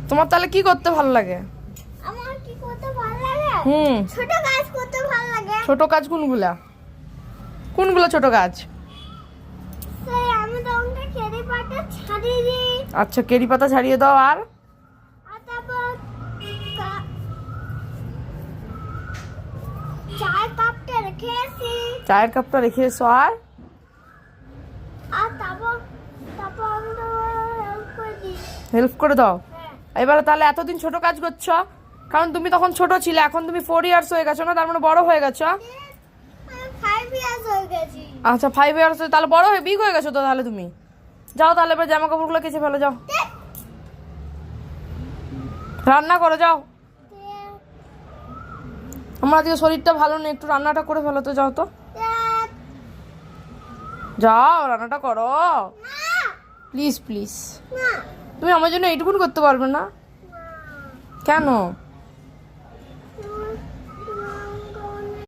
তোমার তাহলে কি করতে ভালো লাগে? আমার কি করতে ভালো লাগে? ছোট কাজ করতে ভালো লাগে। ছোট কাজ কোনগুলা? কোনগুলো ছোট কাজ? সেই আমি তোমাকে কেরি পাতা ছাড়িয়ে দিই। আচ্ছা, কেরি পাতা ছাড়িয়ে দাও। আর তারপর চায়ের কাপটা রেখে আসি। চায়ের কাপটা রেখে এসো। আর তারপর আমি তো হেল্প করে দিই। হেল্প করে দাও। হ্যাঁ। এবারে তাহলে এতদিন ছোট কাজ করছো কারণ তুমি তখন ছোট ছিলে, এখন তুমি 4 ইয়ার্স হয়ে গেছো না, তার মানে বড় হয়ে গেছো। আমি 5 ইয়ার্স হয়ে গেছি। আচ্ছা 5 ইয়ার্স তাহলে বড় হয়ে বিগ হয়ে গেছো তো তাহলে তুমি। যাও তাহলে এবার জামা কাপড়গুলো কেচে ফেলে যাও, রান্না করো যাও। আমার আজকে শরীরটা ভালো নেই, একটু রান্নাটা করে ফেলো তো, যাও তো যাও, রান্নাটা করো প্লিজ প্লিজ। না তুমি আমার জন্য এইটুকুন করতে পারবে না? কেন?